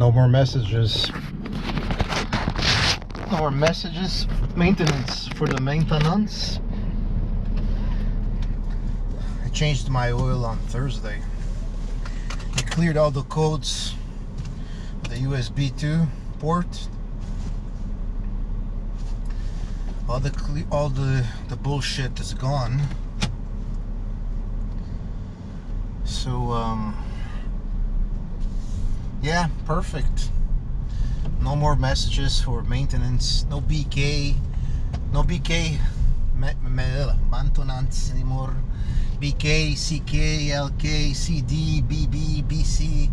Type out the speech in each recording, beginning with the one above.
No more messages. No more messages. Maintenance for the maintenance. I changed my oil on Thursday. I cleared all the codes with the USB 2 port. All the bullshit is gone. So yeah, perfect. No more messages for maintenance. No BK. No BK maintenance anymore. BK, CK, LK, CD, BB, BC,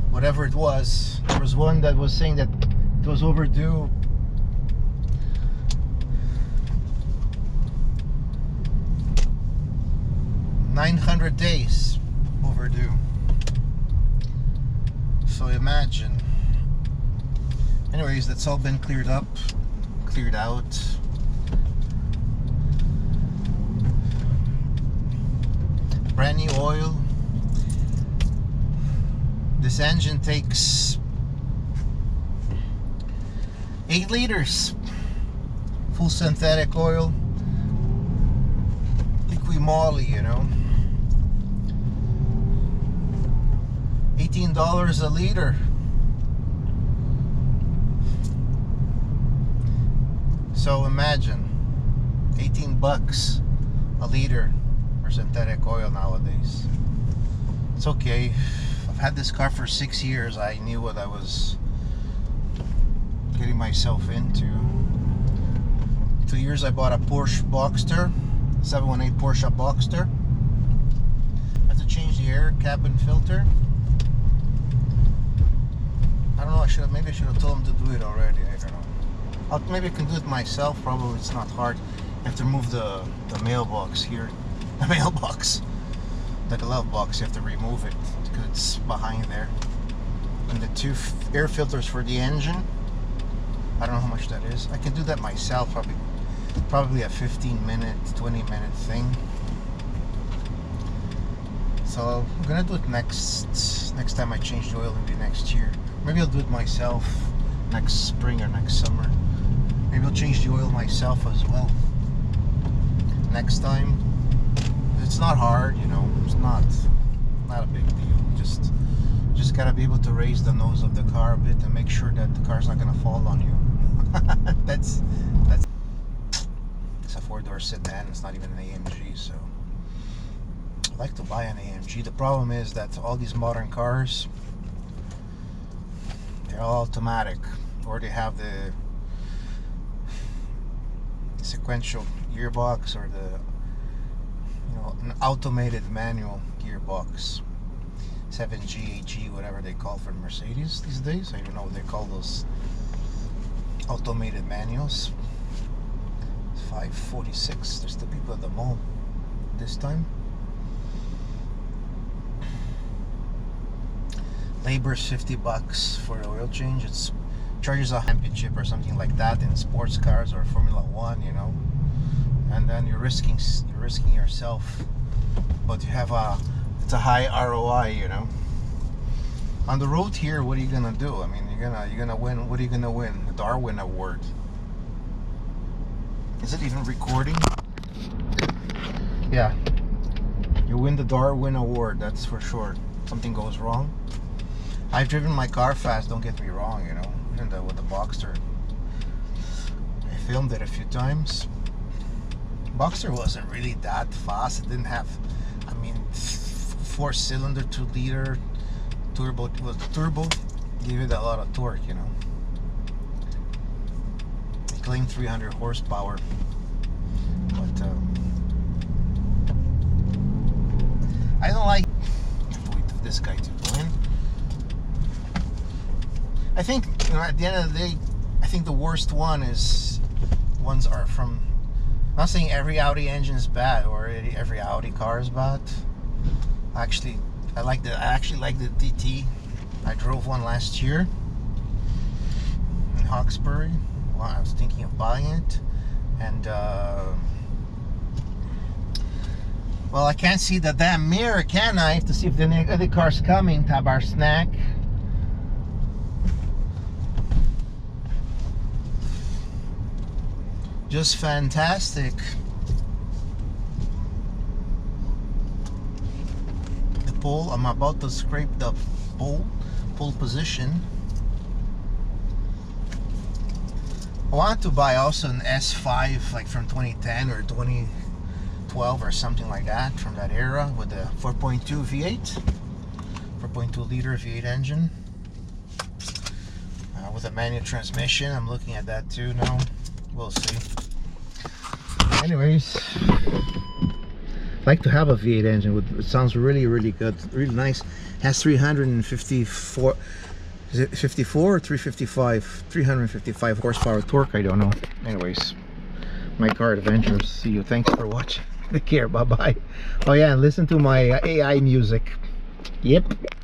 whatever it was. There was one that was saying that it was overdue. $900 days overdue. So imagine. Anyways, that's all been cleared up, cleared out. Brand new oil. This engine takes 8 liters. Full synthetic oil. Liqui moly, you know. $18 a liter. So imagine, 18 bucks a liter for synthetic oil nowadays. It's okay. I've had this car for 6 years. I knew what I was getting myself into. 2 years I bought a Porsche Boxster, 718 Porsche Boxster. I had to change the air cabin filter. I don't know, maybe I should have told him to do it already. I don't know. Maybe I can do it myself. Probably it's not hard. You have to remove the mailbox here. The mailbox. The glove box, you have to remove it because it's behind there. And the 2 air filters for the engine. I don't know how much that is. I can do that myself. Probably a 15-minute, 20-minute thing. So I'm gonna do it next time I change the oil, maybe next year. Maybe I'll do it myself next spring or next summer. Maybe I'll change the oil myself as well next time. It's not hard, you know. It's not a big deal. Just gotta be able to raise the nose of the car a bit and make sure that the car's not gonna fall on you. that's it's a 4-door sedan. It's not even an AMG, so I'd like to buy an AMG. The problem is that all these modern cars, they're all automatic, or they have the sequential gearbox, or an automated manual gearbox. 7G, 8G, whatever they call for Mercedes these days. I don't know what they call those automated manuals. 546. There's the people at the mall this time. Labor's $50 for the oil change. It's charges a championship or something like that in sports cars or Formula 1, you know. And then you're risking yourself, but you have it's a high ROI, you know. On the road here, what are you gonna do? I mean, you're gonna win. What are you gonna win? The Darwin Award. Is it even recording? Yeah, you win the Darwin Award. That's for sure. Something goes wrong. I've driven my car fast. Don't get me wrong, you know. Even with the Boxster, I filmed it a few times. Boxster wasn't really that fast. It didn't have, 4-cylinder, 2-liter turbo. Well, the turbo gave it a lot of torque, you know. It claimed 300 horsepower, but I don't like. Wait for this guy to go in. I think, at the end of the day, I think the worst ones are from. I'm not saying every Audi engine is bad or every Audi car is bad. Actually, I actually like the DT. I drove one last year in Hawkesbury. Well, I was thinking of buying it, and well, I can't see the damn mirror, can I? To see if the other car's coming to have our snack. Just fantastic. The pole, I'm about to scrape the pole position. I want to buy also an S5 like from 2010 or 2012 or something like that, from that era, with a 4.2 V8, 4.2 liter V8 engine with a manual transmission. I'm looking at that too now. We'll see. Anyways, I'd like to have a V8 engine. It sounds really, really good, really nice. Has 354. Is it 54 or 355? 355 horsepower torque, I don't know. Anyways, my car adventures. See you. Thanks for watching. Take care. Bye bye. Oh yeah, and listen to my AI music. Yep.